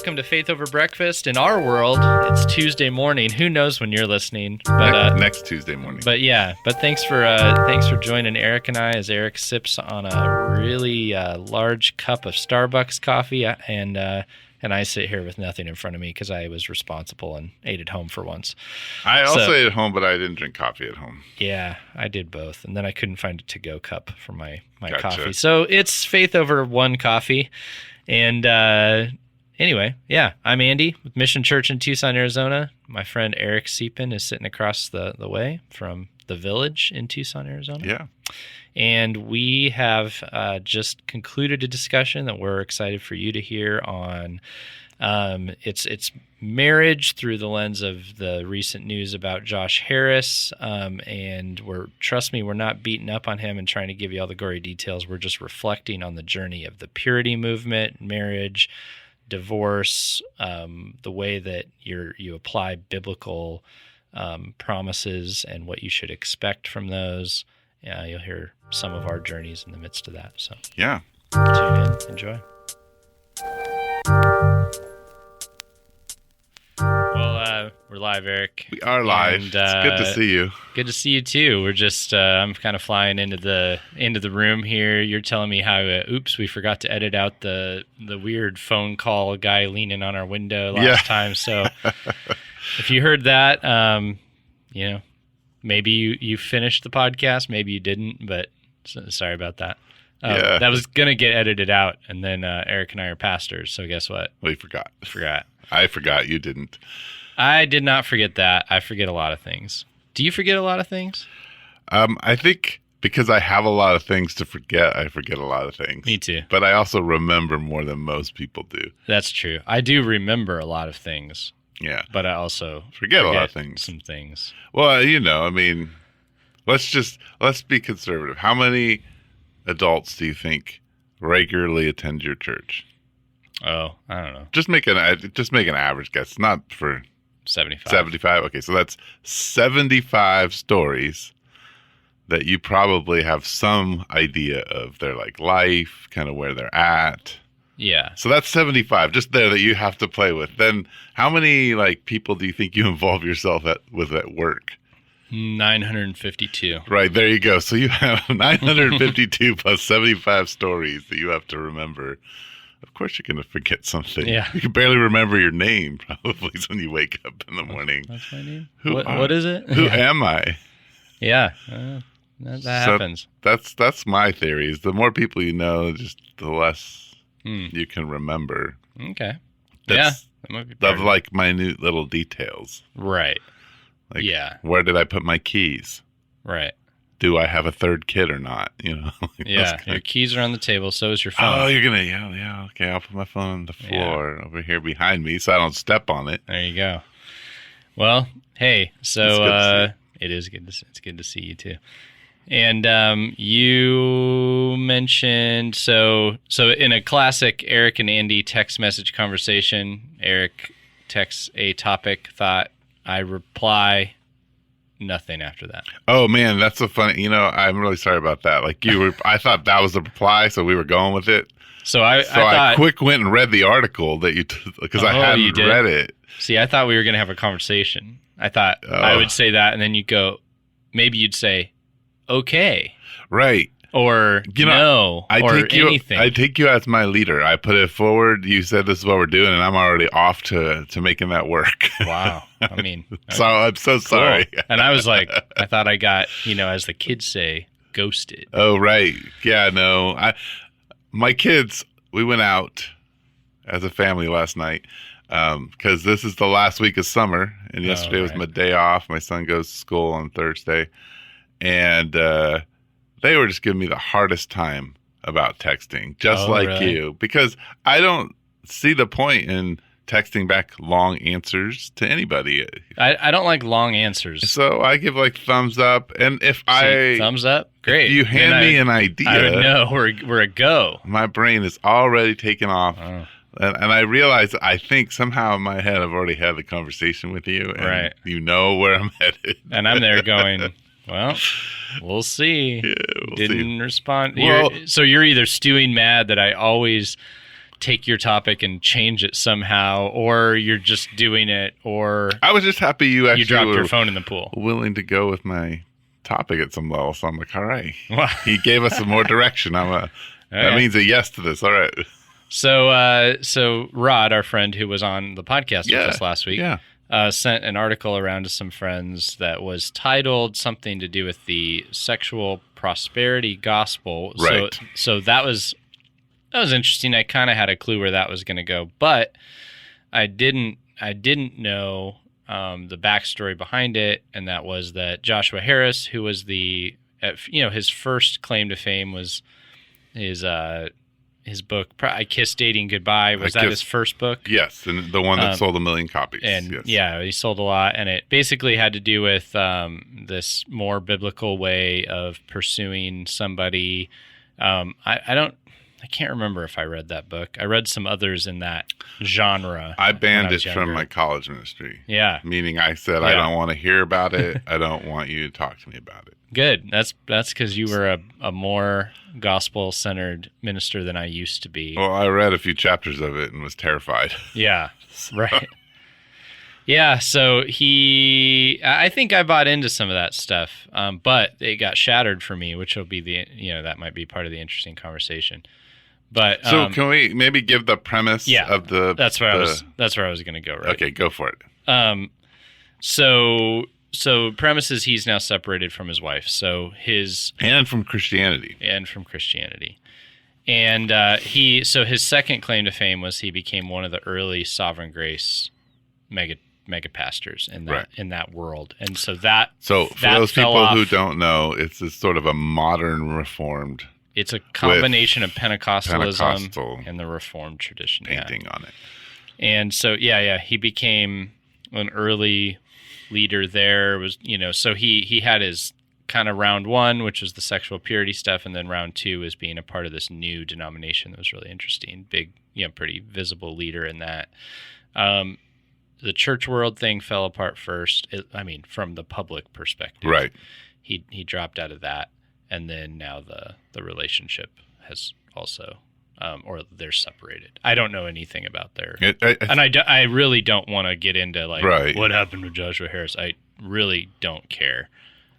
welcome to Faith Over Breakfast. In our world, it's Tuesday morning. Who knows when you're listening? But next Tuesday morning. But thanks for joining Eric and I as Eric sips on a really large cup of Starbucks coffee, and I sit here with nothing in front of me because I was responsible and ate at home for once. I also ate at home, but I didn't drink coffee at home. Yeah, I did both, and then I couldn't find a to-go cup for my Gotcha. coffee. So it's Faith Over One Coffee, and. Anyway, yeah, I'm Andy with Mission Church in Tucson, Arizona. My friend Eric Siepen is sitting across the way from the Village in Tucson, Arizona. Yeah. And we have just concluded a discussion that we're excited for you to hear on it's marriage through the lens of the recent news about Josh Harris. And trust me, we're not beating up on him and trying to give you all the gory details. We're just reflecting on the journey of the purity movement, marriage, divorce, the way that you apply biblical promises and what you should expect from those. You'll hear some of our journeys in the midst of that. So yeah, tune in, enjoy. Well, we're live, Eric. We are live. And, it's good to see you. Good to see you too. We're just I'm kind of flying into the room here. You're telling me how oops, we forgot to edit out the weird phone call guy leaning on our window last time. So if you heard that, maybe you finished the podcast, maybe you didn't, but sorry about that. That was gonna get edited out, and then Eric and I are pastors, so guess what? We forgot. I I forgot. You didn't. I did not forget that. I forget a lot of things. Do you forget a lot of things? I think because I have a lot of things to forget, I forget a lot of things. Me too. But I also remember more than most people do. That's true. I do remember a lot of things. Yeah. But I also forget a lot of things. Some things. Well, let's be conservative. How many adults do you think regularly attend your church? Oh, I don't know. Just make an average guess. Not for 75. 75. Okay, so that's 75 stories that you probably have some idea of their life, kind of where they're at. Yeah. So that's 75 just there that you have to play with. Then how many people do you think you involve yourself with at work? 952. Right, there you go. So you have 952 plus 75 stories that you have to remember. Of course you're going to forget something. Yeah. You can barely remember your name probably when you wake up in the morning. That's my name? What is it? Who am I? Yeah. That happens. That's my theory, is the more people you know, just the less you can remember. Okay. That might be part of minute little details. Right. Where did I put my keys? Right. Do I have a third kid or not? Your keys are on the table. So is your phone. Oh, you're gonna yeah. Okay, I'll put my phone on the floor over here behind me so I don't step on it. There you go. Well, hey, so it's good to see you too. And you mentioned so in a classic Eric and Andy text message conversation, Eric texts a topic, thought, I reply. Nothing after that. Oh man, that's so funny. I'm really sorry about that. I thought that was the reply, so we were going with it. So I thought, quick went and read the article that you because I hadn't read it. See, I thought we were going to have a conversation. I thought I would say that, and then you'd go, maybe you'd say, okay, right, or no, or anything. I take you as my leader. I put it forward. You said this is what we're doing, and I'm already off to making that work. Wow. I mean, so I'm so sorry. And I was like, I thought I got, as the kids say, ghosted. Oh, right. Yeah, no. My kids, we went out as a family last night because this is the last week of summer, and yesterday was my day off. My son goes to school on Thursday, and they were just giving me the hardest time about texting, just really? You, because I don't see the point in texting back long answers to anybody. I don't like long answers. So I give thumbs up, and if thumbs up, great. If you hand me an idea, I would know we're a go. My brain is already taken off, and I realize I think somehow in my head I've already had the conversation with you, and right. You know where I'm headed, and I'm there going, well, we'll see. Yeah, Didn't respond. Well, So you're either stewing mad that I always take your topic and change it somehow, or you're just doing it, or I was just happy you actually dropped your phone in the pool. Willing to go with my topic at some level. So I'm like, all right. He gave us some more direction. That means a yes to this. All right. So Rod, our friend who was on the podcast with us last week, sent an article around to some friends that was titled something to do with the sexual prosperity gospel. Right. So that was interesting. I kind of had a clue where that was going to go, but I didn't know the backstory behind it, and that was that Joshua Harris, who was his first claim to fame was his book, I Kissed Dating Goodbye. Was that his first book? Yes, and the one that sold 1 million copies. And he sold a lot, and it basically had to do with this more biblical way of pursuing somebody. I can't remember if I read that book. I read some others in that genre. I banned it from my college ministry. Yeah. Meaning I said, I don't want to hear about it. I don't want you to talk to me about it. Good. That's because you were a more gospel-centered minister than I used to be. Well, I read a few chapters of it and was terrified. Yeah, right. Yeah, so I think I bought into some of that stuff, but it got shattered for me, which will be that might be part of the interesting conversation. But so can we maybe give the premise of the? That's where I was going to go. Right. Okay, go for it. So premise is he's now separated from his wife. So and from Christianity. And his second claim to fame was he became one of the early Sovereign Grace mega pastors in that world. And so for those people who don't know, it's this sort of a modern Reformed. It's a combination of Pentecostalism and the Reformed tradition. Painting on it. And so, he became an early leader there. So he had his kind of round one, which was the sexual purity stuff, and then round two is being a part of this new denomination that was really interesting. Big, pretty visible leader in that. The church world thing fell apart first. From the public perspective. Right. He dropped out of that. And then now the relationship has also, or they're separated. I don't know anything about I really don't want to get into what happened with Joshua Harris. I really don't care.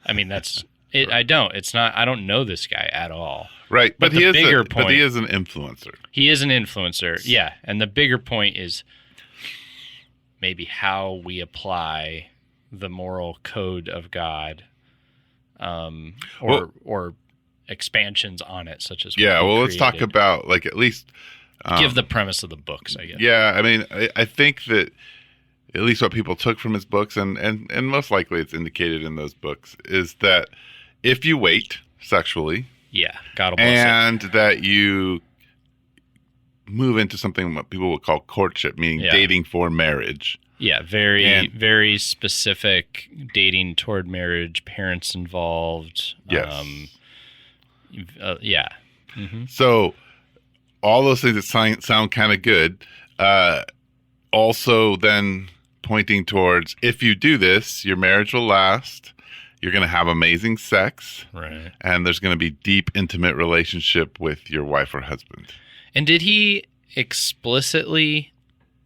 That's it. I don't. It's not. I don't know this guy at all. Right, but he is an influencer. He is an influencer. Yeah, and the bigger point is maybe how we apply the moral code of God. Or expansions on it, such as let's talk about at least give the premise of the books, I guess. Yeah, I think that at least what people took from his books, and most likely it's indicated in those books, is that if you wait sexually, God will bless and that you move into something what people would call courtship, meaning dating for marriage. Yeah, very specific dating toward marriage, parents involved. Yes. Mm-hmm. So all those things that sound kind of good, also then pointing towards if you do this, your marriage will last. You're going to have amazing sex. Right. And there's going to be deep, intimate relationship with your wife or husband. And did he explicitly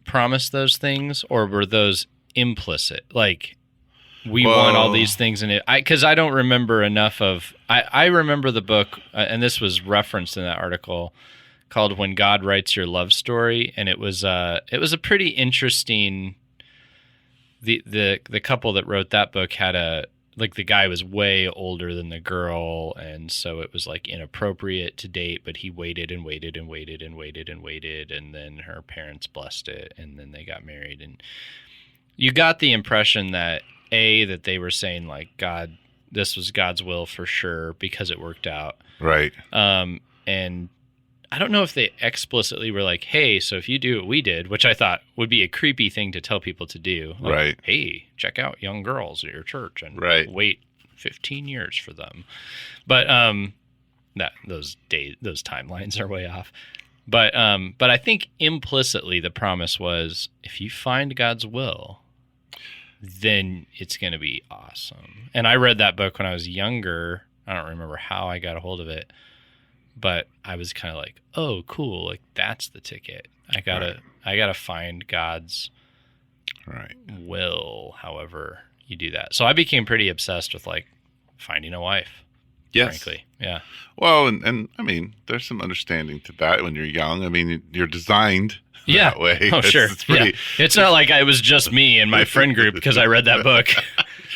promise those things, or were those implicit? We want all these things in it. Because I don't remember enough of. I remember the book, and this was referenced in that article, called "When God Writes Your Love Story," and it was a pretty interesting. The couple that wrote that book had the guy was way older than the girl, and so it was inappropriate to date, but he waited and waited and waited and waited and waited, and then her parents blessed it, and then they got married. And you got the impression that that they were saying God, this was God's will for sure because it worked out. Right. And I don't know if they explicitly were hey, so if you do what we did, which I thought would be a creepy thing to tell people to do. Right. Hey, check out young girls at your church and wait 15 years for them. But those timelines are way off. But I think implicitly the promise was if you find God's will, then it's going to be awesome. And I read that book when I was younger. I don't remember how I got a hold of it. but I was kind of like, oh, cool. Like that's the ticket. I gotta find God's will, however you do that. So I became pretty obsessed with like finding a wife. Yes. Frankly. Yeah. Well, and I mean, there's some understanding to that when you're young. I mean, you're designed that way. Oh, sure. It's pretty. Yeah. It's not like it was just me and my friend group because I read that book.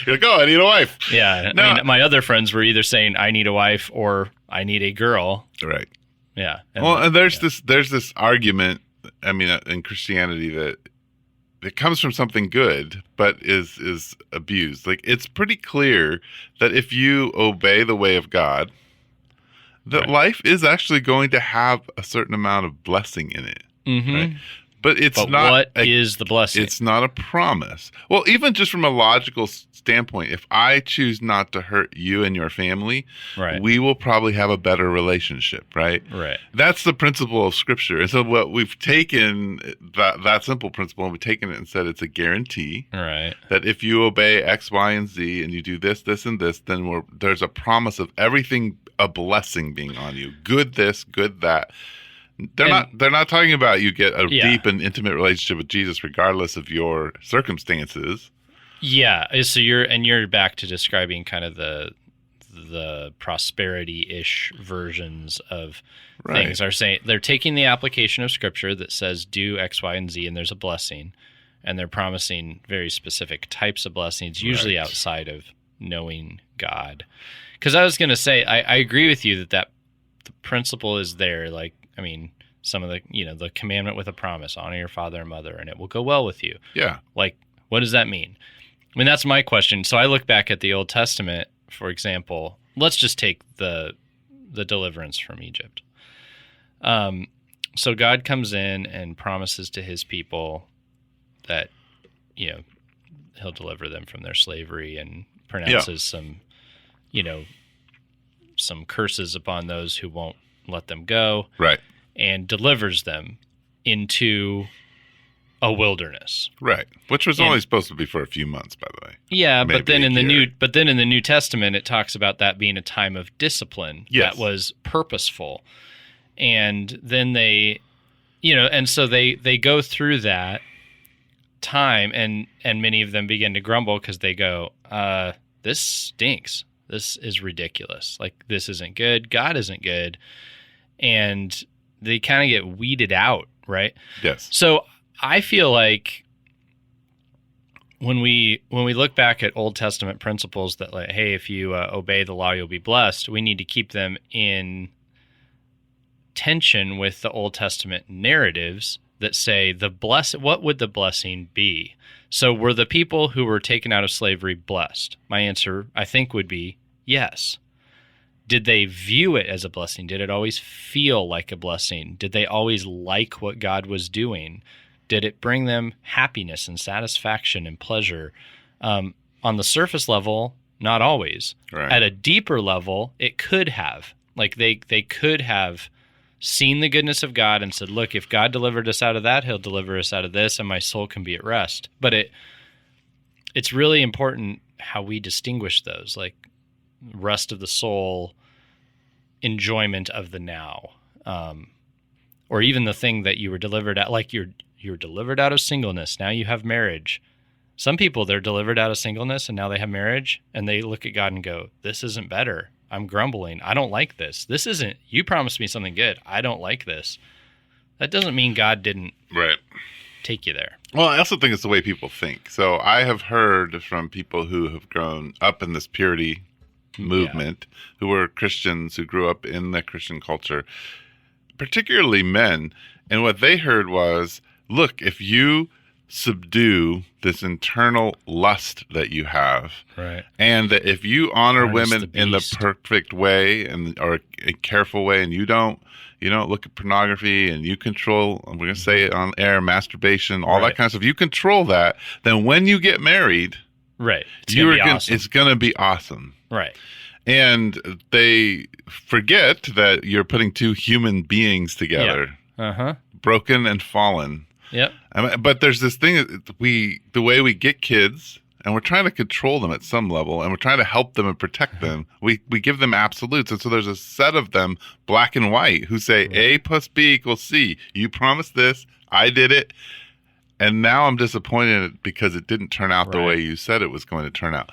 You're like, oh, I need a wife. Yeah. No. I mean, my other friends were either saying I need a wife or I need a girl. Right. Yeah. And there's this argument, I mean, in Christianity that it comes from something good, but is abused. Like, it's pretty clear that if you obey the way of God, that life is actually going to have a certain amount of blessing in it. Mm-hmm. Right? But what is the blessing? It's not a promise. Well, even just from a logical standpoint, if I choose not to hurt you and your family, we will probably have a better relationship, right? Right. That's the principle of Scripture. And so what we've taken, that simple principle, and we've taken it and said it's a guarantee. Right. That if you obey X, Y, and Z, and you do this, this, and this, then there's a promise of everything, a blessing being on you. Good this, good that. They're not talking about you get a deep and intimate relationship with Jesus regardless of your circumstances. Yeah, so you're back to describing kind of the prosperity-ish versions of things. They're taking the application of Scripture that says do X, Y, and Z, and there's a blessing, and they're promising very specific types of blessings, usually outside of knowing God. Because I was going to say, I agree with you that the principle is there, like. I mean, some of the commandment with a promise, honor your father and mother, and it will go well with you. Yeah. Like, what does that mean? I mean, that's my question. So I look back at the Old Testament, for example. Let's just take the deliverance from Egypt. So God comes in and promises to his people that, he'll deliver them from their slavery and pronounces some curses upon those who won't let them go, right, and delivers them into a wilderness, right, which was only supposed to be for a few months, by the way. Yeah, but then in the New Testament, it talks about that being a time of discipline that was purposeful, and then they, and so they go through that time, and many of them begin to grumble because they go, "This stinks. This is ridiculous. Like this isn't good. God isn't good." And they kind of get weeded out, right? Yes. So I feel like when we look back at Old Testament principles that like, hey, if you obey the law, you'll be blessed, we need to keep them in tension with the Old Testament narratives that say what would the blessing be? So were the people who were taken out of slavery blessed? My answer, I think, would be yes. Did they view it as a blessing? Did it always feel like a blessing? Did they always like what God was doing? Did it bring them happiness and satisfaction and pleasure? On the surface level, not always. Right. At a deeper level, it could have. Like they could have seen the goodness of God and said, look, if God delivered us out of that, he'll deliver us out of this, and my soul can be at rest. But it's really important how we distinguish those, like rest of the soul, enjoyment of the now, or even the thing that you were delivered out, like you're delivered out of singleness. Now you have marriage. Some people, they're delivered out of singleness and now they have marriage, and they look at God and go, this isn't better. I'm grumbling. I don't like this. This isn't, you promised me something good. I don't like this. That doesn't mean God didn't take you there. Well, I also think it's the way people think. So I have heard from people who have grown up in this purity movement, who were Christians, who grew up in the Christian culture, particularly men. And what they heard was, look, if you subdue this internal lust that you have, right, and that if you honor women in the perfect way or a careful way, and you don't look at pornography, and you control, we're going to say it on air, masturbation, all that kind of stuff, you control that, then when you get married, it's going to be awesome. Right. And they forget that you're putting two human beings together, broken and fallen. Yep. But there's this thing, the way we get kids, and we're trying to control them at some level, and we're trying to help them and protect them. We give them absolutes, and so there's a set of them, black and white, who say A plus B equals C. You promised this, I did it, and now I'm disappointed because it didn't turn out the way you said it was going to turn out.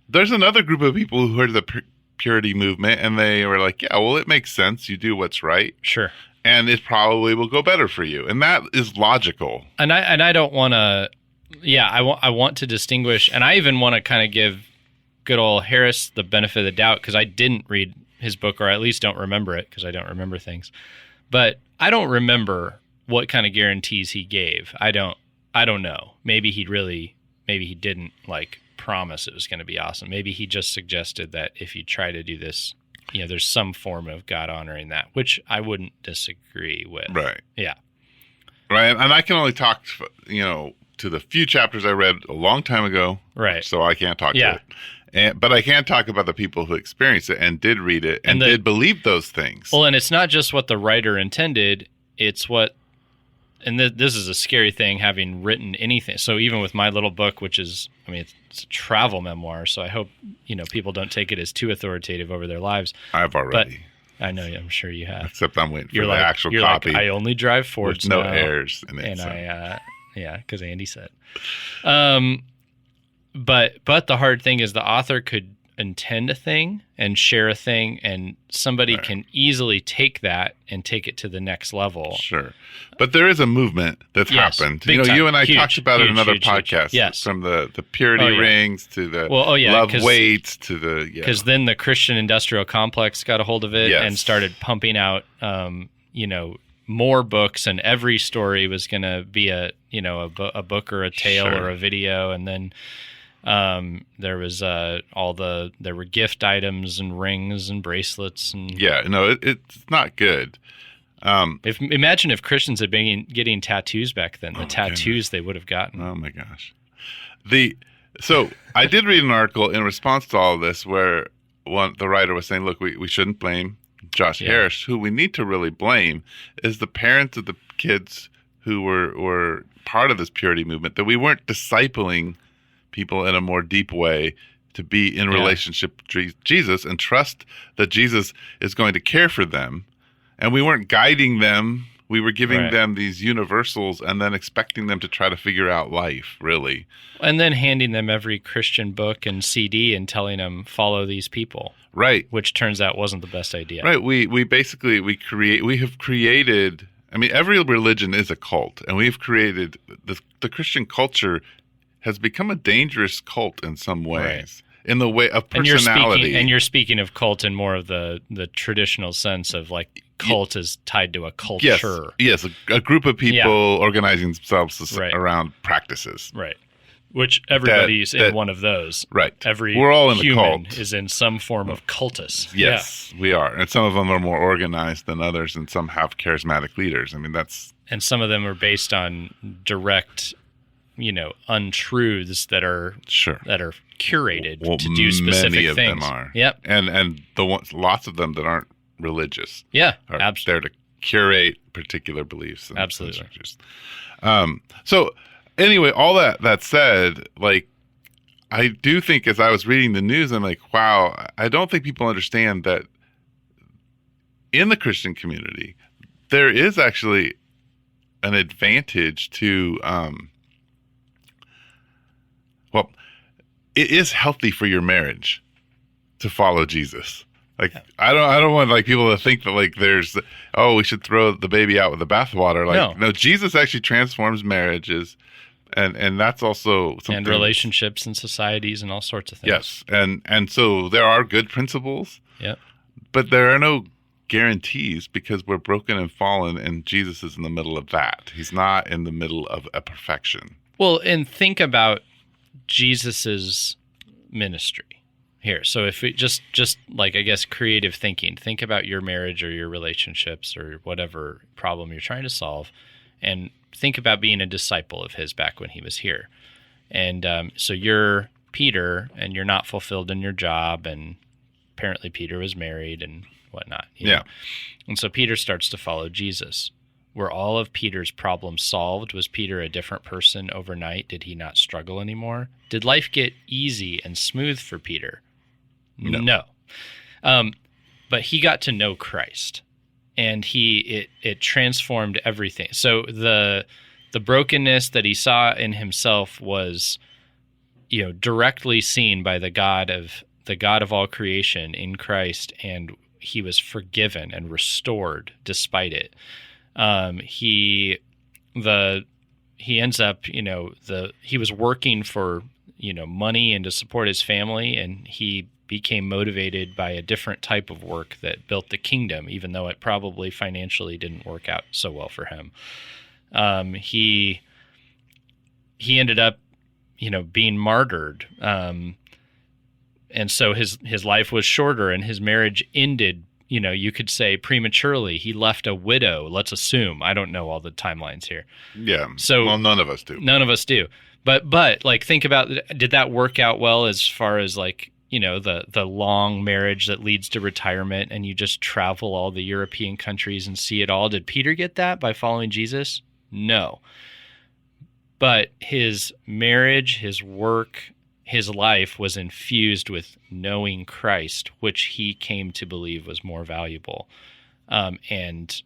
There's another group of people who heard the purity movement, and they were like, yeah, well, it makes sense. You do what's right. Sure. And it probably will go better for you. And that is logical. And I don't want to, I want to distinguish, and I even want to kind of give good old Harris the benefit of the doubt, because I didn't read his book, or at least don't remember it, because I don't remember things. But I don't remember what kind of guarantees he gave. I don't know. Maybe he didn't like promise it was going to be awesome. Maybe he just suggested that if you try to do this, there's some form of God honoring that, which I wouldn't disagree with. Right. Yeah. Right. And I can only talk, to the few chapters I read a long time ago. Right. So I can't talk to it. But I can talk about the people who experienced it and did read it and did believe those things. Well, and it's not just what the writer intended, it's what, and this is a scary thing, having written anything. So even with my little book, which is, it's a travel memoir, so I hope, people don't take it as too authoritative over their lives. I've already. But I know, I'm sure you have. Except I'm waiting for the actual copy. I only drive Fords with no now, errors in it. And because Andy said. But the hard thing is the author could intend a thing and share a thing, and somebody can easily take that and take it to the next level. Sure. But there is a movement that's happened. You and I talked about it in another podcast. Yes. From the purity rings to the love weights to the... Because then the Christian industrial complex got a hold of it and started pumping out, more books, and every story was going to be a book or a tale or a video. And then there was there were gift items and rings and bracelets and it's not good. Imagine if Christians had been getting tattoos back then, the tattoos they would have gotten. Oh my gosh. So I did read an article in response to all of this where the writer was saying, look, we shouldn't blame Josh Harris. Who we need to really blame is the parents of the kids who were part of this purity movement, that we weren't discipling people in a more deep way to be in relationship with Jesus and trust that Jesus is going to care for them. And we weren't guiding them. We were giving them these universals and then expecting them to try to figure out life, really. And then handing them every Christian book and CD and telling them, follow these people. Right. Which turns out wasn't the best idea. Right. We have created, every religion is a cult, and we've created, the Christian culture has become a dangerous cult in some ways. Right. In the way of personality. And you're speaking of cult in more of the traditional sense of like cult is tied to a culture. Yes, a group of people organizing themselves around practices. Right. Which everybody's in one of those. Right. We're all in human the cult. Is in some form of cultus. Yes, we are. And some of them are more organized than others, and some have charismatic leaders. And some of them are based on direct untruths that are curated to do specific many of things. Them are. Yep. And lots of them that aren't religious. Yeah, are there to curate particular beliefs. And absolutely. So anyway, all that said, like, I do think as I was reading the news, I'm like, wow, I don't think people understand that in the Christian community, there is actually an advantage to, it is healthy for your marriage to follow Jesus. Like, I don't want like people to think that like we should throw the baby out with the bathwater. Like, no, Jesus actually transforms marriages, and that's also something, and relationships and societies and all sorts of things. Yes, and so there are good principles. Yeah, but there are no guarantees because we're broken and fallen, and Jesus is in the middle of that. He's not in the middle of a perfection. Well, and think about Jesus's ministry here. So if we just like, I guess, creative thinking, think about your marriage or your relationships or whatever problem you're trying to solve, and think about being a disciple of his back when he was here. And so you're Peter and you're not fulfilled in your job, and apparently Peter was married and whatnot. You know? And so Peter starts to follow Jesus. Were all of Peter's problems solved? Was Peter a different person overnight? Did he not struggle anymore? Did life get easy and smooth for Peter? No. But he got to know Christ, and it transformed everything. So the brokenness that he saw in himself was, directly seen by the God of all creation in Christ, and he was forgiven and restored despite it. He ends up, he was working for, money and to support his family, and he became motivated by a different type of work that built the kingdom, even though it probably financially didn't work out so well for him. He ended up, being martyred. And so his life was shorter, and his marriage ended, you could say prematurely. He left a widow, let's assume. I don't know all the timelines here. Yeah. So well, none of us do. None of us do. But like, think about, did that work out well as far as like, the long marriage that leads to retirement and you just travel all the European countries and see it all? Did Peter get that by following Jesus? No. But his marriage, his work, his life was infused with knowing Christ, which he came to believe was more valuable. And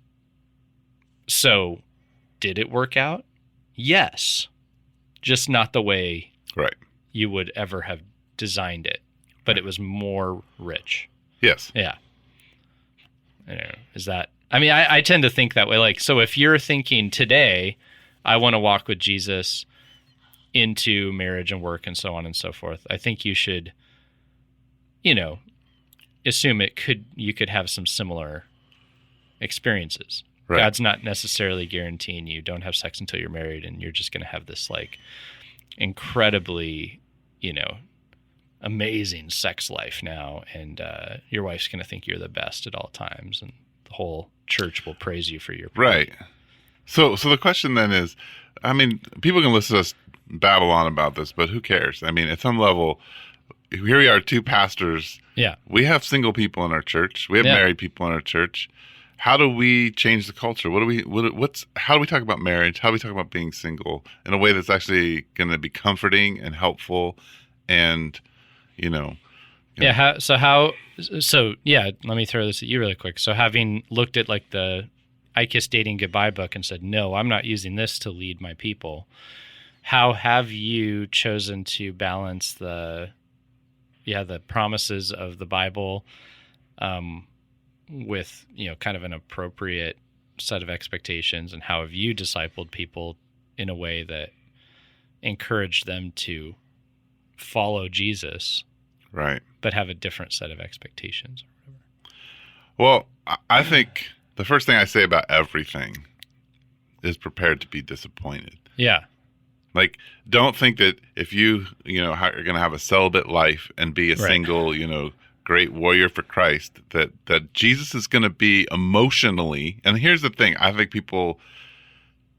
so did it work out? Yes. Just not the way right. you would ever have designed it, but it was more rich. Yes. Yeah. I don't know. Is that, I tend to think that way. Like, so if you're thinking today, I want to walk with Jesus into marriage and work and so on and so forth, I think you should, assume you could have some similar experiences. Right. God's not necessarily guaranteeing you don't have sex until you're married and you're just going to have this like incredibly, amazing sex life now, and your wife's going to think you're the best at all times, and the whole church will praise you for your right. So the question then is, people can listen to us babble on about this, but who cares? At some level, here we are, two pastors. Yeah. We have single people in our church. We have married people in our church. How do we change the culture? How do we talk about marriage? How do we talk about being single in a way that's actually going to be comforting and helpful and, Yeah. Let me throw this at you really quick. So having looked at like the I Kiss Dating Goodbye book and said, no, I'm not using this to lead my people. How have you chosen to balance the promises of the Bible with, kind of an appropriate set of expectations, and how have you discipled people in a way that encouraged them to follow Jesus, right, but have a different set of expectations? Well, I think the first thing I say about everything is prepared to be disappointed. Yeah. Like, don't think that if you're going to have a celibate life and be a single, great warrior for Christ, that Jesus is going to be emotionally. And here's the thing I think people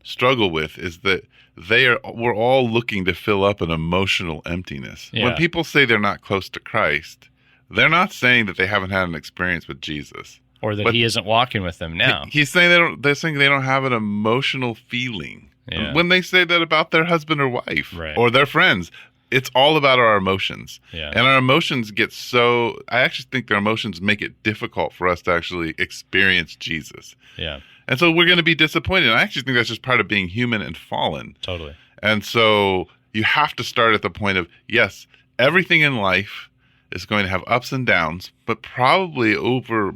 struggle with is that we're all looking to fill up an emotional emptiness. Yeah. When people say they're not close to Christ, they're not saying that they haven't had an experience with Jesus. Or that he isn't walking with them now. He's saying they're saying they don't have an emotional feeling. Yeah. When they say that about their husband or wife or their friends, it's all about our emotions. Yeah. And our emotions I actually think their emotions make it difficult for us to actually experience Jesus. Yeah. And so we're going to be disappointed. And I actually think that's just part of being human and fallen. Totally. And so you have to start at the point of, yes, everything in life is going to have ups and downs, but probably over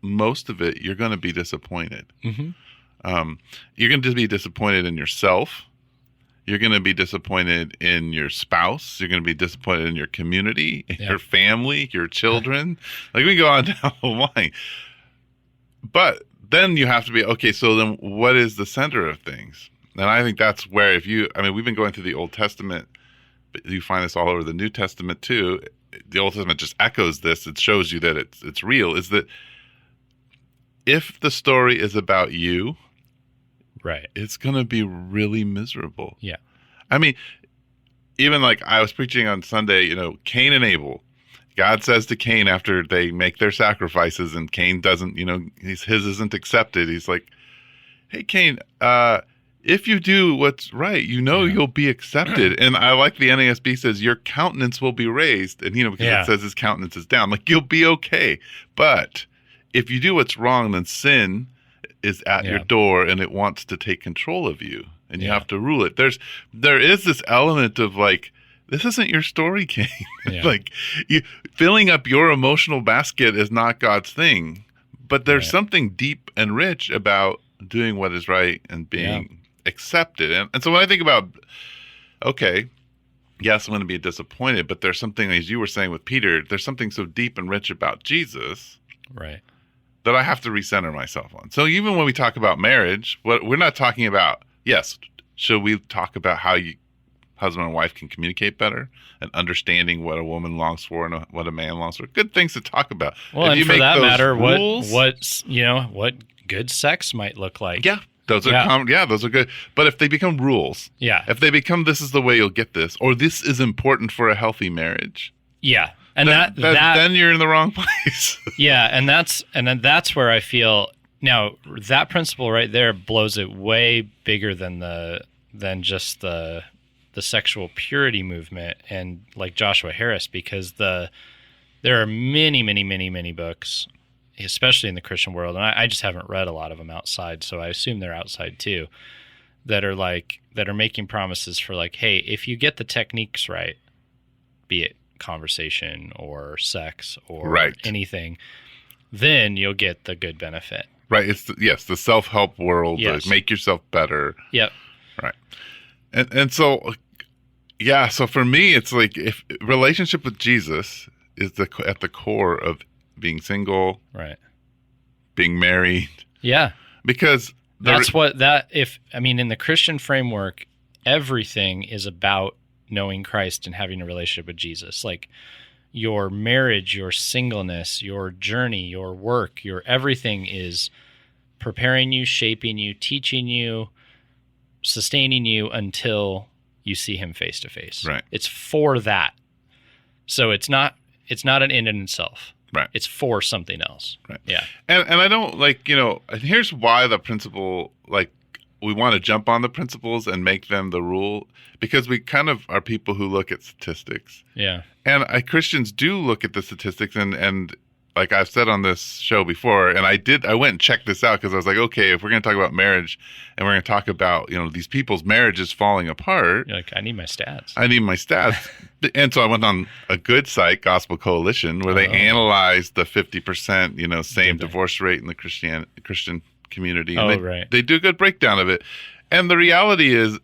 most of it, you're going to be disappointed. Mm-hmm. You're going to be disappointed in yourself. You're going to be disappointed in your spouse. You're going to be disappointed in your community, your family, your children. Like, we go on down the line. But then you have to be, okay, so then what is the center of things? And I think that's where we've been going through the Old Testament, but you find this all over the New Testament too. The Old Testament just echoes this. It shows you that it's real, is that if the story is about you, right, it's going to be really miserable. Yeah. Even like I was preaching on Sunday, Cain and Abel. God says to Cain after they make their sacrifices and Cain doesn't, his isn't accepted. He's like, hey, Cain, if you do what's right, you'll be accepted. And I like the NASB says your countenance will be raised. And, because it says his countenance is down. Like, you'll be okay. But if you do what's wrong, then sin is at your door and it wants to take control of you. And you have to rule it. There is this element of like, this isn't your story, Cain. Like, filling up your emotional basket is not God's thing. But there's something deep and rich about doing what is right and being accepted. And so when I think about, okay, yes, I'm going to be disappointed, but there's something, as you were saying with Peter, there's something so deep and rich about Jesus, right, that I have to recenter myself on. So even when we talk about marriage, we're not talking about, yes, should we talk about how husband and wife can communicate better and understanding what a woman longs for and what a man longs for? Good things to talk about. Well, and for that matter, what good sex might look like. Yeah. Those are those are good. But if they become rules, if they become, this is the way you'll get this, or this is important for a healthy marriage. Yeah. And then you're in the wrong place. and then that's where I feel now that principle right there blows it way bigger than just the sexual purity movement and like Joshua Harris, because there are many, many, many, many books, especially in the Christian world, and I just haven't read a lot of them outside, so I assume they're outside too, that are making promises for like, hey, if you get the techniques right, be it conversation or sex or anything, then you'll get the good benefit. Right. It's the self-help world. Yes. Make yourself better. Yep. Right. And so, so for me, it's like if relationship with Jesus is at the core of being single, right, being married. Yeah. Because in the Christian framework, everything is about knowing Christ and having a relationship with Jesus. Like your marriage, your singleness, your journey, your work, your everything is preparing you, shaping you, teaching you, sustaining you until you see him face to face. Right. It's for that. So it's not an end in itself. Right. It's for something else. Right. Yeah. And I don't here's why the principle, like, we want to jump on the principles and make them the rule, because we kind of are people who look at statistics. Yeah. And Christians do look at the statistics and like I've said on this show before, and I went and checked this out because I was like, okay, if we're going to talk about marriage and we're going to talk about, these people's marriages falling apart. You're like, I need my stats. And so I went on a good site, Gospel Coalition, where they analyzed the 50%, same divorce rate in the Christian community. And they do a good breakdown of it. And the reality is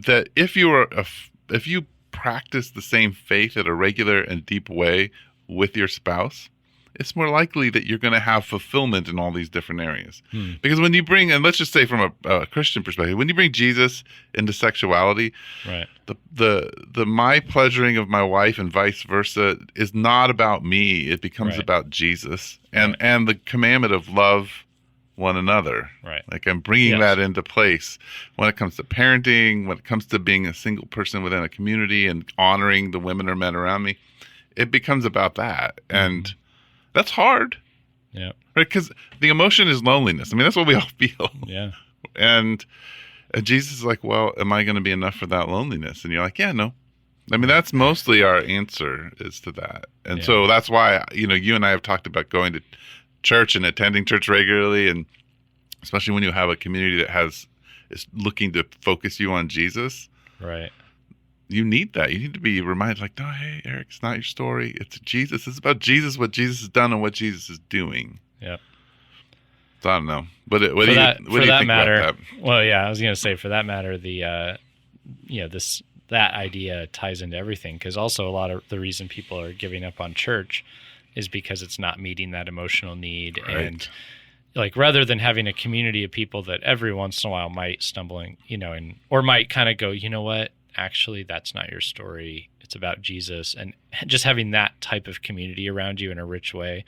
that if you practice the same faith in a regular and deep way with your spouse, it's more likely that you're going to have fulfillment in all these different areas. Because when you bring, and let's just say from a Christian perspective, when you bring Jesus into sexuality, right, the my pleasuring of my wife and vice versa is not about me. It becomes about Jesus and the commandment of love one another. Right. Like I'm bringing that into place when it comes to parenting, when it comes to being a single person within a community and honoring the women or men around me. It becomes about that. And that's hard. Yeah. Right? Because the emotion is loneliness. I mean, that's what we all feel. Yeah. And Jesus is like, well, am I going to be enough for that loneliness? And you're like, yeah, no. I mean, that's mostly our answer is to that. And so that's why, you and I have talked about going to church and attending church regularly. And especially when you have a community that is looking to focus you on Jesus. Right. You need that. You need to be reminded, like, no, hey, Eric, it's not your story. It's Jesus. It's about Jesus, what Jesus has done and what Jesus is doing. Yep. So I don't know. What do you think about that? Well, yeah, I was going to say, for that matter, that idea ties into everything, because also a lot of the reason people are giving up on church is because it's not meeting that emotional need. Right. And like, rather than having a community of people that every once in a while might stumble or might kind of go, you know what? Actually, that's not your story. It's about Jesus. And just having that type of community around you in a rich way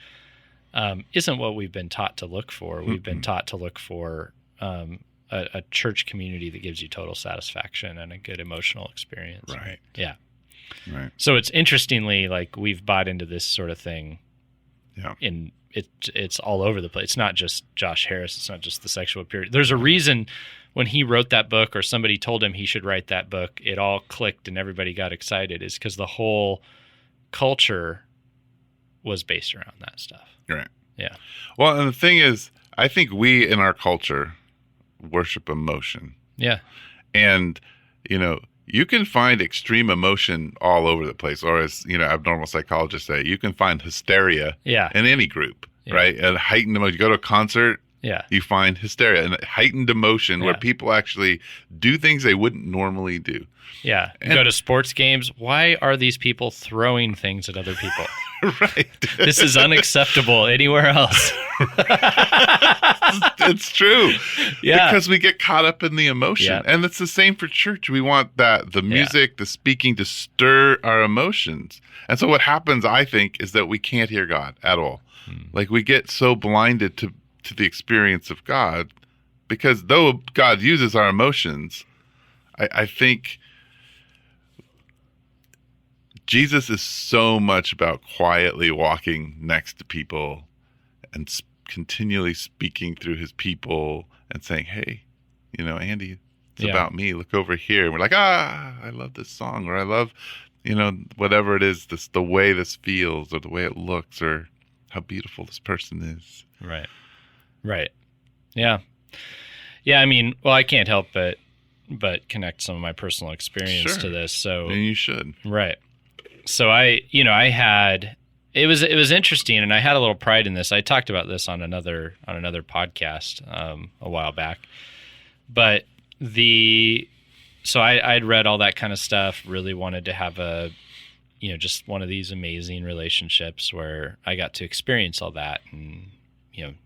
isn't what we've been taught to look for. We've been taught to look for a church community that gives you total satisfaction and a good emotional experience. Right. Yeah. Right. So it's interestingly, like, we've bought into this sort of thing in it's all over the place. It's not just Josh Harris. It's not just the sexual purity. There's a reason when he wrote that book, or somebody told him he should write that book, it all clicked and everybody got excited, is because the whole culture was based around that stuff. Right. Yeah. Well, and the thing is, I think we in our culture worship emotion. Yeah. And, you can find extreme emotion all over the place, or as, abnormal psychologists say, you can find hysteria in any group, right? And heightened emotion. You go to a concert, you find hysteria and heightened emotion where people actually do things they wouldn't normally do. Yeah. You go to sports games. Why are these people throwing things at other people? Right. This is unacceptable anywhere else. It's true. Yeah. Because we get caught up in the emotion. Yeah. And it's the same for church. We want the music, the speaking to stir our emotions. And so what happens, I think, is that we can't hear God at all. Like we get so blinded to the experience of God, because though God uses our emotions, I think Jesus is so much about quietly walking next to people and continually speaking through his people and saying, hey, Andy, it's about me. Look over here. And we're like, I love this song, or I love, whatever it is, the way this feels, or the way it looks, or how beautiful this person is. Right. Right. Yeah. Yeah. I mean, well, I can't help but connect some of my personal experience to this. So and you should. Right. So I had, it was interesting, and I had a little pride in this. I talked about this on another podcast a while back, but I'd read all that kind of stuff, really wanted to have just one of these amazing relationships where I got to experience all that, and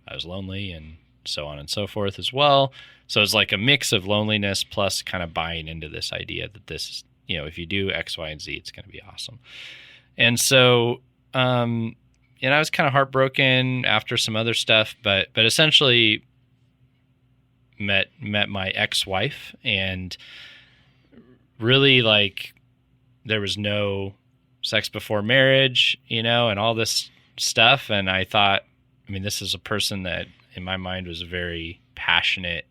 I was lonely and so on and so forth as well. So it's like a mix of loneliness plus kind of buying into this idea that this is, if you do X, Y, and Z, it's going to be awesome. And so, I was kind of heartbroken after some other stuff, but essentially met my ex-wife, and really, like, there was no sex before marriage, and all this stuff. And I thought, this is a person that in my mind was a very passionate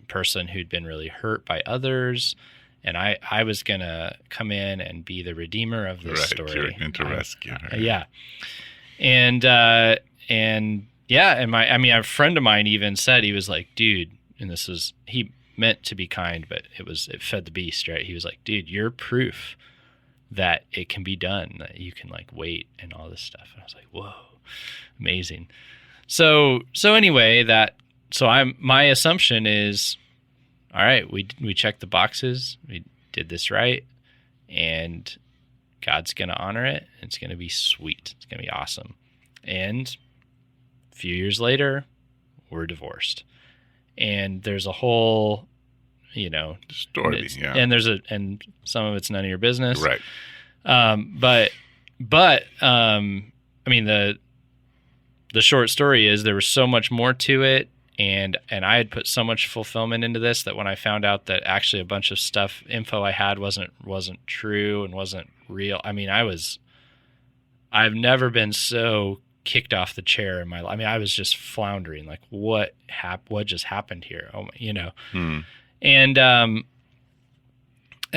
person who'd been really hurt by others. And I was going to come in and be the redeemer of this story. You're going to rescue her. Yeah. And a friend of mine even said, he was like, dude, and he meant to be kind, but it fed the beast, right? He was like, dude, you're proof that it can be done, that you can like wait and all this stuff. And I was like, whoa, amazing. So anyway, my assumption is, all right, we checked the boxes, we did this right, and God's going to honor it. It's going to be sweet. It's going to be awesome. And a few years later, we're divorced. And there's a whole, story, and and some of it's none of your business. Right. But the short story is there was so much more to it. And I had put so much fulfillment into this that when I found out that actually a bunch of info I had wasn't true and wasn't real. I've never been so kicked off the chair in my life. I was just floundering, like what just happened here? And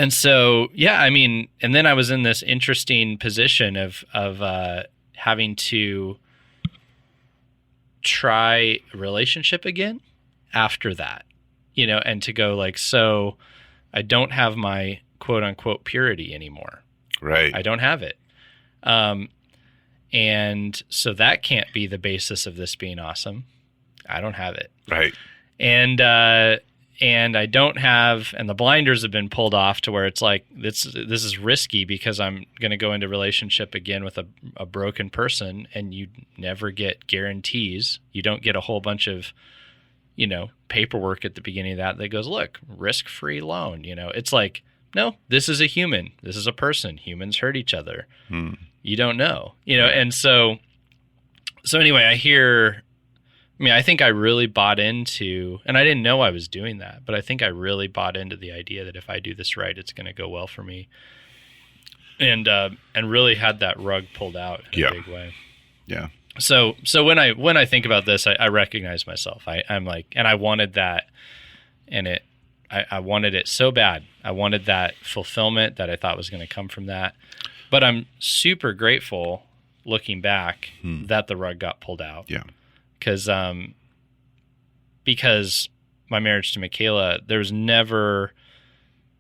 so, and then I was in this interesting position of having to try a relationship again after that, and to go like, so I don't have my quote unquote purity anymore. Right. I don't have it. And so that can't be the basis of this being awesome. I don't have it. Right. And I don't have, and the blinders have been pulled off to where it's like, this is risky because I'm going to go into relationship again with a broken person, and you never get guarantees. You don't get a whole bunch of, paperwork at the beginning of that goes, look, risk-free loan. It's like, no, this is a human. This is a person. Humans hurt each other. You don't know, and so anyway, I think I really bought into, and I didn't know I was doing that, but I think I really bought into the idea that if I do this right, it's going to go well for me. And really had that rug pulled out in a big way. Yeah. So when I think about this, I recognize myself. I'm like, and I wanted that, and I wanted it so bad. I wanted that fulfillment that I thought was going to come from that. But I'm super grateful looking back that the rug got pulled out. Yeah. Because my marriage to Michaela, there was never,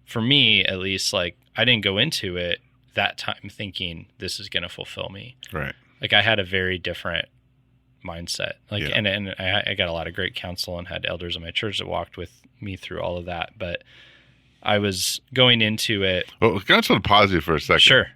for me at least, like I didn't go into it that time thinking this is going to fulfill me. Right. Like I had a very different mindset. Like, and I got a lot of great counsel and had elders in my church that walked with me through all of that. But I was going into it. Well, can I just want to pause you for a second? Sure.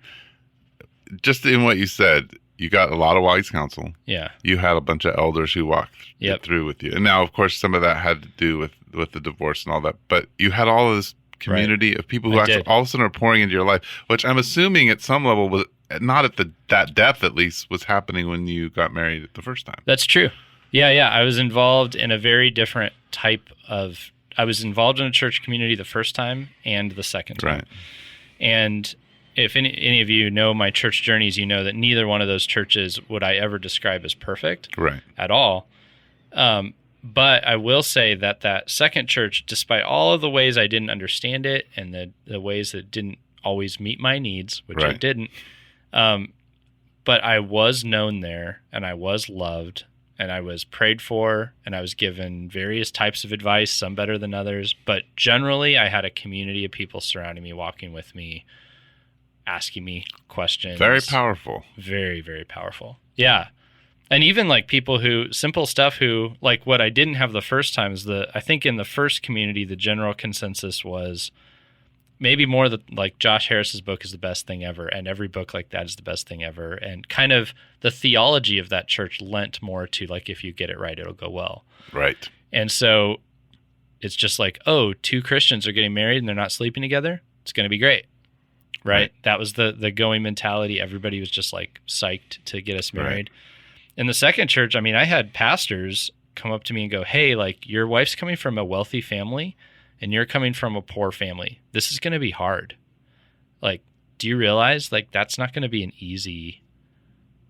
Just in what you said, you got a lot of wise counsel. Yeah. You had a bunch of elders who walked it through with you. And now, of course, some of that had to do with the divorce and all that. But you had all of this community of people who actually all of a sudden are pouring into your life, which I'm assuming at some level was not at that depth, at least, was happening when you got married the first time. That's true. Yeah. I was involved in a very different type of. I was involved in a church community the first time and the second time. Right. And if any of you know my church journeys, you know that neither one of those churches would I ever describe as perfect, right, at all. But I will say that second church, despite all of the ways I didn't understand it and the ways that didn't always meet my needs, which I didn't, but I was known there and I was loved and I was prayed for and I was given various types of advice, some better than others. But generally, I had a community of people surrounding me, walking with me, asking me questions. Very powerful. Very, very powerful. Yeah. And even like people who, simple stuff who, like what I didn't have the first time is I think in the first community, the general consensus was maybe more like Josh Harris's book is the best thing ever. And every book like that is the best thing ever. And kind of the theology of that church lent more to like, if you get it right, it'll go well. Right. And so it's just like, oh, two Christians are getting married and they're not sleeping together. It's going to be great. Right. That was the going mentality. Everybody was just like psyched to get us married. Right. In the second church, I mean, I had pastors come up to me and go, hey, like your wife's coming from a wealthy family and you're coming from a poor family. This is going to be hard. Like, do you realize like that's not going to be an easy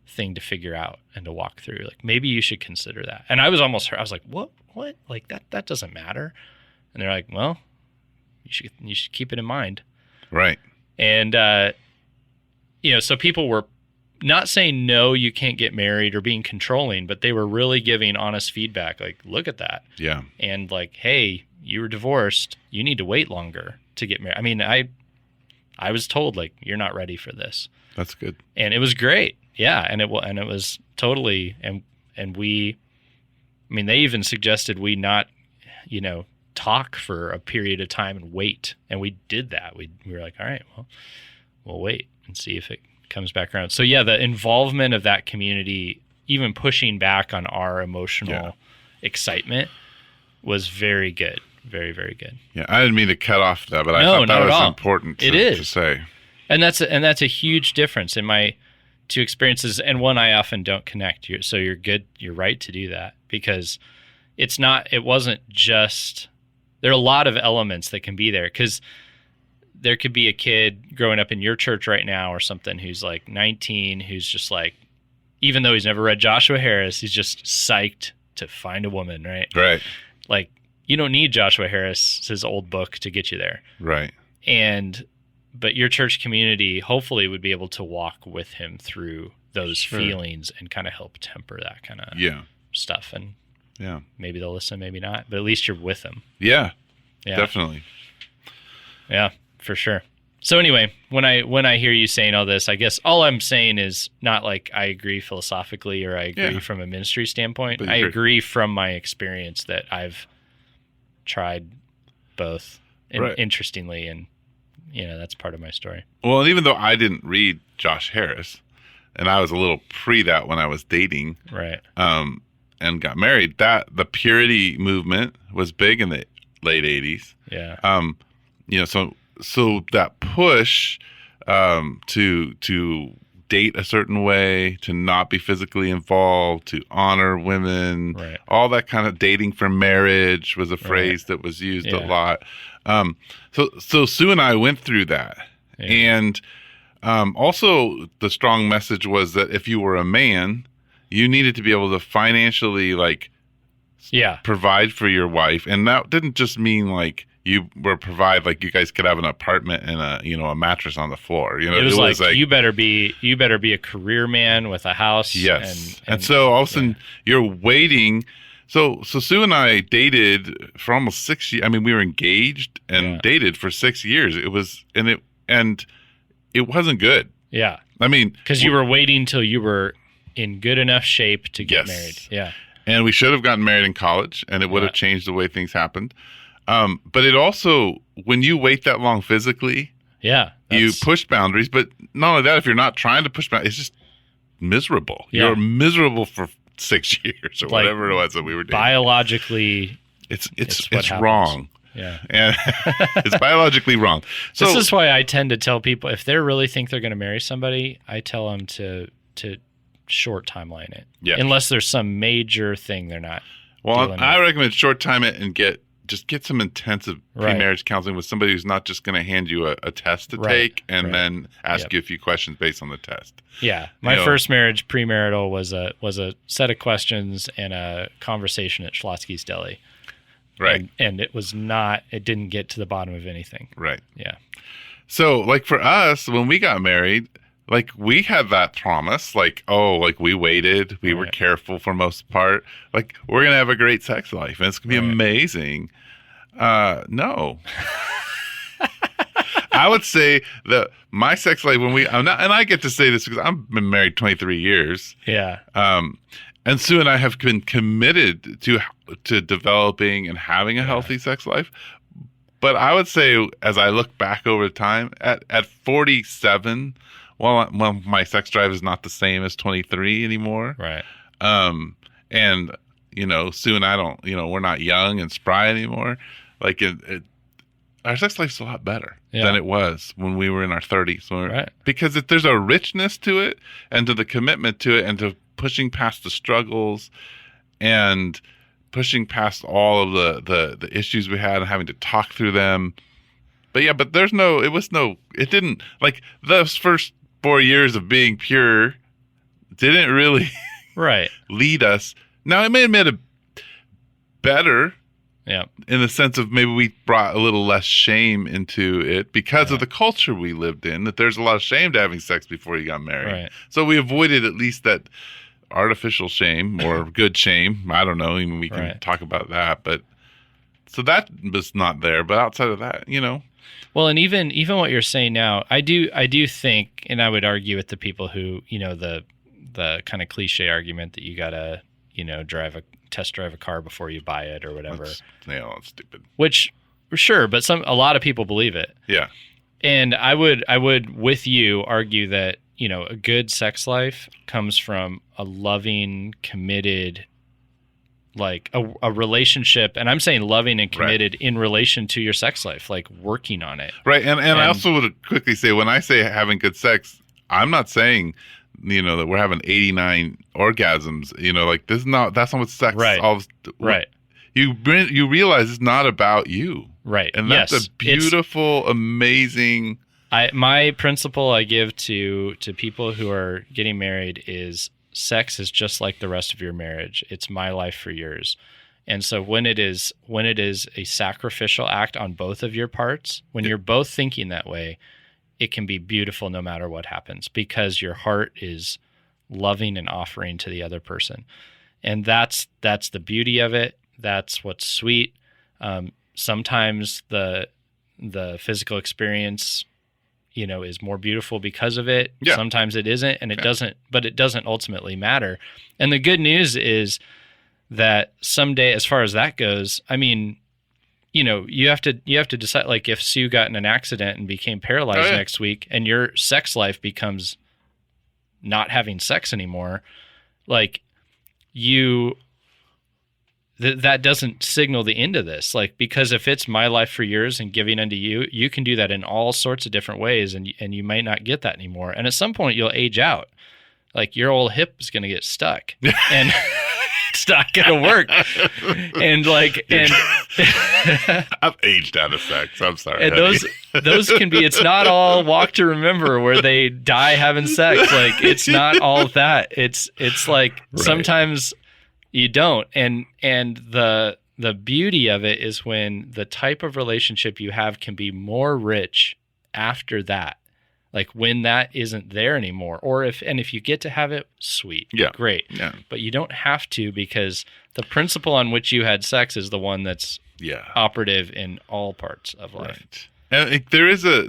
thing to figure out and to walk through? Like maybe you should consider that. And I was like, what? Like that doesn't matter. And they're like, well, you should keep it in mind. Right. And, so people were not saying, no, you can't get married or being controlling, but they were really giving honest feedback. Like, look at that. Yeah. And like, hey, you were divorced. You need to wait longer to get married. I mean, I was told like, you're not ready for this. That's good. And it was great. Yeah. And it was totally, and they even suggested we not, talk for a period of time and wait. And we did that. We were like, all right, well, we'll wait and see if it comes back around. So yeah, the involvement of that community, even pushing back on our emotional excitement was very good. Very, very good. Yeah. I didn't mean to cut off that, but I thought that was important to say. And that's a huge difference in my two experiences, and one I often don't connect. So you're good. You're right to do that because it wasn't just, there are a lot of elements that can be there because there could be a kid growing up in your church right now or something who's like 19, who's just like, even though he's never read Joshua Harris, he's just psyched to find a woman, right? Right. Like, you don't need Joshua Harris, his old book, to get you there. Right. But your church community hopefully would be able to walk with him through those feelings and kind of help temper that kind of stuff. And maybe they'll listen, maybe not, but at least you're with them. Yeah. Definitely. Yeah, for sure. So anyway, when I hear you saying all this, I guess all I'm saying is not like I agree philosophically or I agree from a ministry standpoint. I agree from my experience that I've tried both, interestingly, and that's part of my story. Well, and even though I didn't read Josh Harris, and I was a little pre that when I was dating, right, and got married, that the purity movement was big in the late 80s. Yeah. So that push to date a certain way, to not be physically involved, to honor women, all that kind of dating for marriage was a phrase that was used a lot. So Sue and I went through that. Yeah. And also the strong message was that if you were a man, you needed to be able to financially provide for your wife, and that didn't just mean like you were provide like you guys could have an apartment and a mattress on the floor. It was like you better be a career man with a house. Yes, and so all of a sudden you're waiting. So Sue and I dated for almost 6 years. I mean, we were engaged and dated for 6 years. It wasn't good. Yeah, I mean, because you were waiting till you were in good enough shape to get married. Yeah, and we should have gotten married in college, and it would have changed the way things happened. But it also, when you wait that long physically, you push boundaries. But not only that, if you're not trying to push boundaries, it's just miserable. Yeah. You're miserable for 6 years or whatever it was that we were dating. Biologically, it's wrong. Yeah, and it's biologically wrong. So this is why I tend to tell people, if they really think they're going to marry somebody, I tell them to short timeline it. Yeah, unless there's some major thing they're not. Well, I recommend short time it and get some intensive pre-marriage counseling with somebody who's not just going to hand you a test to take and then ask you a few questions based on the test. Yeah. My first marriage premarital was a set of questions and a conversation at Schlotsky's Deli. Right. And it didn't get to the bottom of anything. Right. Yeah. So like for us, when we got married, like we had that promise, we waited, we were careful for most part. Like we're going to have a great sex life and it's going to be amazing. No. I would say that my sex life and I get to say this because I've been married 23 years. Yeah. And Sue and I have been committed to developing and having a healthy sex life. But I would say, as I look back over time, at 47, well, my sex drive is not the same as 23 anymore. Right. And, Sue and I don't, we're not young and spry anymore. Like, our sex life's a lot better than it was when we were in our 30s. Because there's a richness to it and to the commitment to it and to pushing past the struggles and pushing past all of the issues we had and having to talk through them. But it didn't, like, those first 4 years of being pure didn't really lead us. Now, it may have made it better in the sense of maybe we brought a little less shame into it because of the culture we lived in, that there's a lot of shame to having sex before you got married. Right. So we avoided at least that artificial shame or good shame. I don't know. Even we can talk about that. But so that was not there. But outside of that, Well, and even what you're saying now, I do think, and I would argue with the people who, the kind of cliche argument that you gotta, test drive a car before you buy it or whatever. That's stupid. Which, sure, but a lot of people believe it. Yeah. And I would with you argue that, a good sex life comes from a loving, committed, like a relationship. And I'm saying loving and committed in relation to your sex life, like working on it. Right. And I also would quickly say, when I say having good sex, I'm not saying, that we're having 89 orgasms, like that's not what sex is. Right. You realize it's not about you. Right. And that's a beautiful, amazing. My principle I give to people who are getting married is sex is just like the rest of your marriage. It's my life for yours. And so when it is a sacrificial act on both of your parts, when you're both thinking that way, it can be beautiful no matter what happens because your heart is loving and offering to the other person. And that's the beauty of it. That's what's sweet. Sometimes the physical experience, is more beautiful because of it. Yeah. Sometimes it isn't, and it doesn't ultimately matter. And the good news is that someday, as far as that goes, I mean, you have to decide, like, if Sue got in an accident and became paralyzed next week and your sex life becomes not having sex anymore, like that doesn't signal the end of this. Like, because if it's my life for yours and giving unto you, you can do that in all sorts of different ways, and you might not get that anymore. And at some point you'll age out. Like, your old hip is going to get stuck. And not going to work. And like, and I've aged out of sex. I'm sorry. And those can be, it's not all Walk to Remember where they die having sex. Like, it's not all that. It's like sometimes you don't. And the beauty of it is when the type of relationship you have can be more rich after that. Like when that isn't there anymore, or if you get to have it, sweet, great. Yeah. But you don't have to, because the principle on which you had sex is the one that's operative in all parts of life. Right. And there's and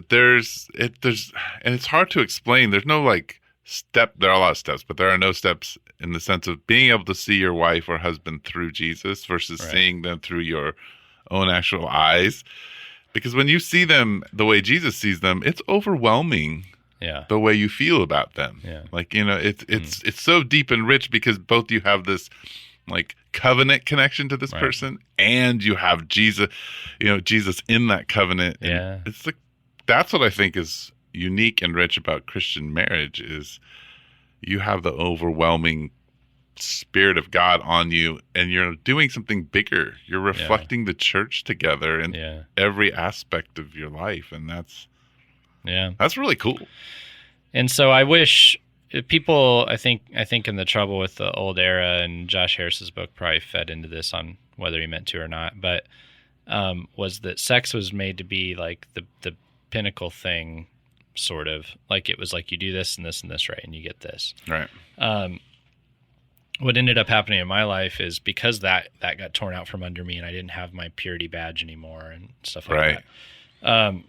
it's hard to explain. There's no like step. There are a lot of steps, but there are no steps in the sense of being able to see your wife or husband through Jesus versus seeing them through your own actual eyes. Because when you see them the way Jesus sees them, it's overwhelming. Yeah. The way you feel about them. Yeah. Like, you know, it's so deep and rich because both you have this like covenant connection to this person, and you have Jesus, you know, Jesus in that covenant. And it's like, that's what I think is unique and rich about Christian marriage is you have the overwhelming Spirit of God on you, and you're doing something bigger. You're reflecting the church together in every aspect of your life, and that's really cool. And so I wish people, I think in the trouble with the old era, and Josh Harris's book probably fed into this on whether he meant to or not, but was that sex was made to be like the pinnacle thing, sort of like it was like you do this and this and this right, and you get this right. What ended up happening in my life is because that got torn out from under me, and I didn't have my purity badge anymore and stuff like that.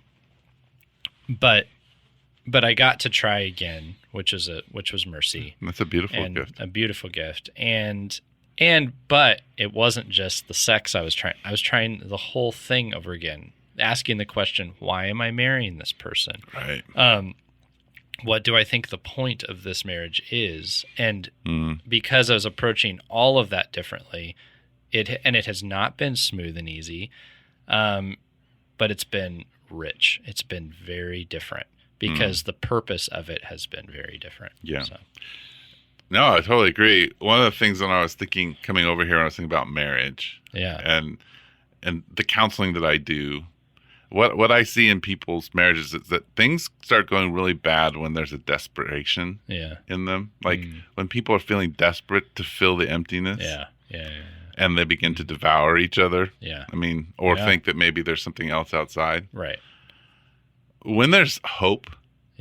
But I got to try again, which was mercy. That's a beautiful gift. A beautiful gift. But it wasn't just the sex I was trying. I was trying the whole thing over again, asking the question, why am I marrying this person? Right. What do I think the point of this marriage is? And because I was approaching all of that differently, it has not been smooth and easy, but it's been rich. It's been very different because the purpose of it has been very different. Yeah. So. No, I totally agree. One of the things when I was thinking, coming over here, I was thinking about marriage. Yeah. And the counseling that I do. What I see in people's marriages is that things start going really bad when there's a desperation in them. Like when people are feeling desperate to fill the emptiness. Yeah. And they begin to devour each other. Yeah. I mean, or think that maybe there's something else outside. Right. When there's hope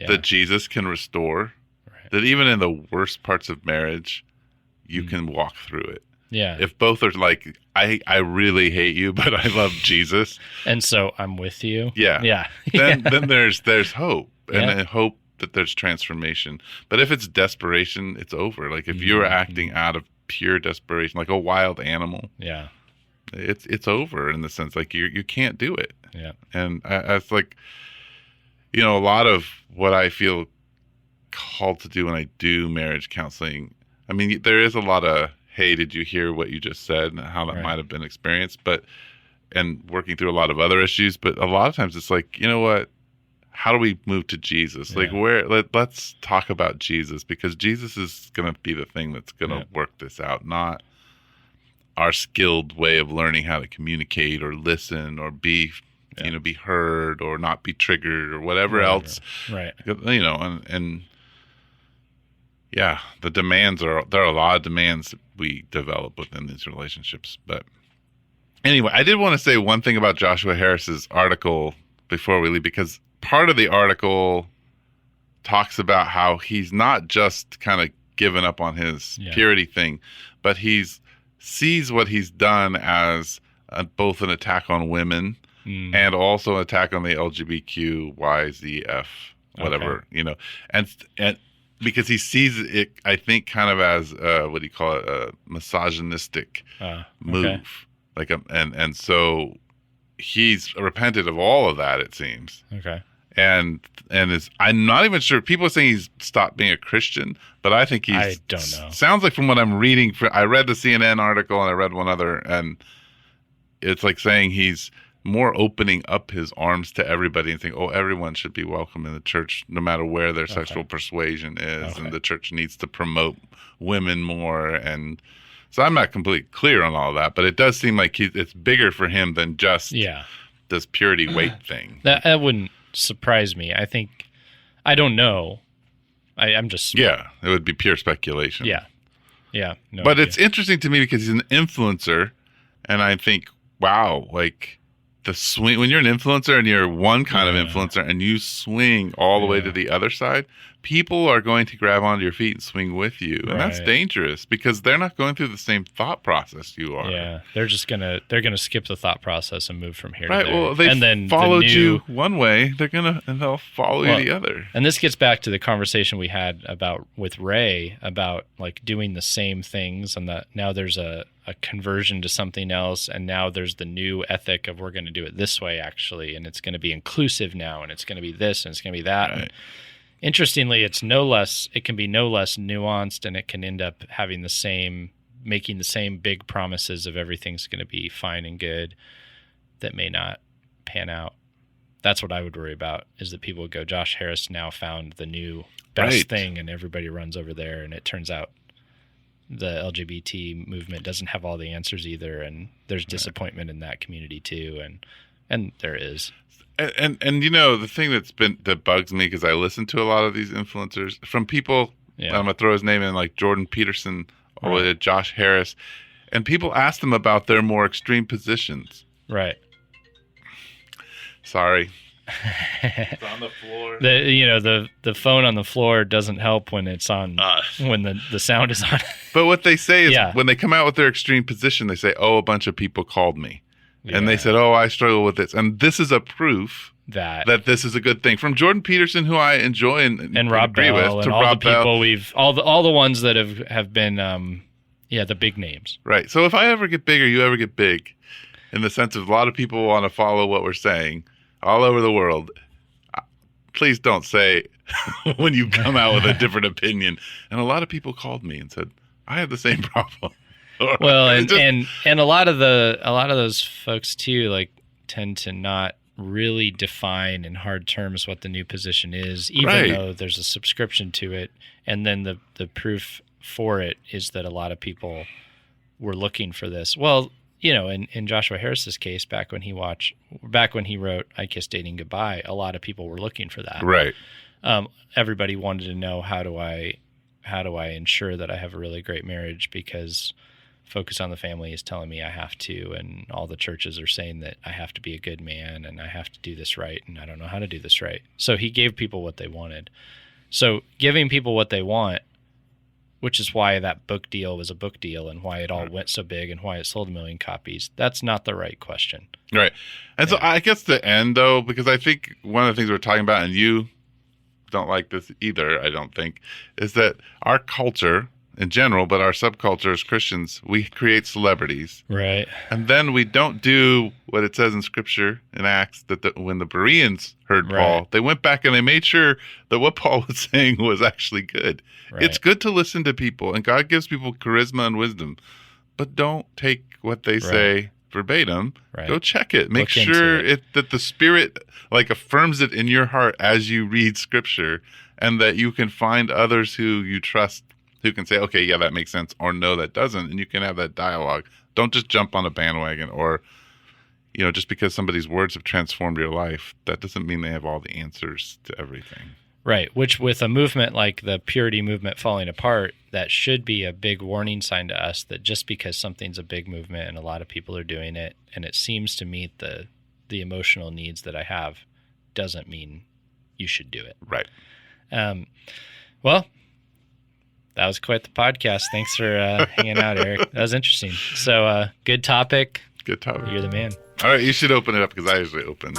that Jesus can restore, that even in the worst parts of marriage, you can walk through it. Yeah. If both are like, I really hate you, but I love Jesus. And so I'm with you. Yeah. Yeah. Then there's hope and hope that there's transformation. But if it's desperation, it's over. Like if you're acting out of pure desperation, like a wild animal. Yeah. It's over in the sense like you can't do it. Yeah. And it's like, you know, a lot of what I feel called to do when I do marriage counseling, I mean, there is a lot of, hey, did you hear what you just said and how that might have been experienced? And working through a lot of other issues. But a lot of times it's like, you know what? How do we move to Jesus? Like let's talk about Jesus, because Jesus is going to be the thing that's going to work this out, not our skilled way of learning how to communicate or listen or be, you know, be heard or not be triggered or whatever else. Right. You know, and yeah, there are a lot of demands that we develop within these relationships. But anyway, I did want to say one thing about Joshua Harris's article before we leave, because part of the article talks about how he's not just kind of given up on his purity thing, but sees what he's done as both an attack on women and also an attack on the LGBTQYZF, whatever, you know, and because he sees it, I think, kind of as what do you call it, a misogynistic move, like and so he's repented of all of that, it seems. Okay. And I'm not even sure. People are saying he's stopped being a Christian, but I think I don't know. Sounds like from what I'm reading. I read the CNN article and I read one other, and it's like saying he's more opening up his arms to everybody and saying, oh, everyone should be welcome in the church, no matter where their sexual persuasion is, and the church needs to promote women more, and So I'm not completely clear on all that, but it does seem like it's bigger for him than just this purity weight thing. That wouldn't surprise me. I don't know. I'm just... Yeah, it would be pure speculation. Yeah. No but idea. It's interesting to me because he's an influencer, and I think, wow, like the swing, when you're an influencer and you're one kind of influencer and you swing all the way to the other side, people are going to grab onto your feet and swing with you. And that's dangerous because they're not going through the same thought process you are. Yeah. They're going to skip the thought process and move from here to there. Well, they followed you one way, they'll follow you the other. And this gets back to the conversation we had with Ray about like doing the same things, and that now there's a conversion to something else, and now there's the new ethic of we're going to do it this way actually, and it's going to be inclusive now, and it's going to be this and it's going to be that. Right. Interestingly, it can be no less nuanced, and it can end up having making the same big promises of everything's going to be fine and good that may not pan out. That's what I would worry about, is that people would go, Josh Harris now found the new best thing, and everybody runs over there, and it turns out the LGBT movement doesn't have all the answers either, and there's disappointment in that community too, and there is. And you know, the thing that bugs me, because I listen to a lot of these influencers from people, I'm gonna throw his name in, like Jordan Peterson or Josh Harris, and people ask them about their more extreme positions. Right. Sorry. It's on the floor. The phone on the floor doesn't help when it's on when the sound is on. But what they say is when they come out with their extreme position, they say, "Oh, a bunch of people called me." And they said, "Oh, I struggle with this," and this is a proof that this is a good thing. From Jordan Peterson, who I enjoy and Rob agree Bell, with, and to all Rob the people Bell. all the ones that have been the big names. Right. So if I ever get big or you ever get big, in the sense of a lot of people want to follow what we're saying all over the world, please don't say when you come out with a different opinion. And a lot of people called me and said, "I have the same problem." Well, and a lot of those folks too, like, tend to not really define in hard terms what the new position is, even though there's a subscription to it. And then the proof for it is that a lot of people were looking for this. Well, in Joshua Harris's case, back when he wrote "I Kiss Dating Goodbye," a lot of people were looking for that. Right. Everybody wanted to know, how do I ensure that I have a really great marriage, because Focus on the Family is telling me I have to, and all the churches are saying that I have to be a good man and I have to do this right, and I don't know how to do this right. So he gave people what they wanted. So giving people what they want, which is why that book deal was a book deal and why it all went so big and why it sold 1 million copies, that's not the right question. Right. And so I guess the end, though, because I think one of the things we're talking about, and you don't like this either, I don't think, is that our culture in general, but our subculture as Christians, we create celebrities. Right. And then we don't do what it says in Scripture in Acts, that when the Bereans heard Paul, they went back and they made sure that what Paul was saying was actually good. Right. It's good to listen to people, and God gives people charisma and wisdom, but don't take what they say verbatim. Right. Go check it. Make sure that the Spirit affirms it in your heart as you read Scripture, and that you can find others who you trust who can say, okay, yeah, that makes sense, or no, that doesn't, and you can have that dialogue. Don't just jump on a bandwagon, or, just because somebody's words have transformed your life, that doesn't mean they have all the answers to everything. Right, which with a movement like the purity movement falling apart, that should be a big warning sign to us that just because something's a big movement and a lot of people are doing it, and it seems to meet the emotional needs that I have, doesn't mean you should do it. Right. Well, that was quite the podcast. Thanks for hanging out, Eric. That was interesting. So, good topic. Good topic. You're the man. All right, you should open it up because I usually open.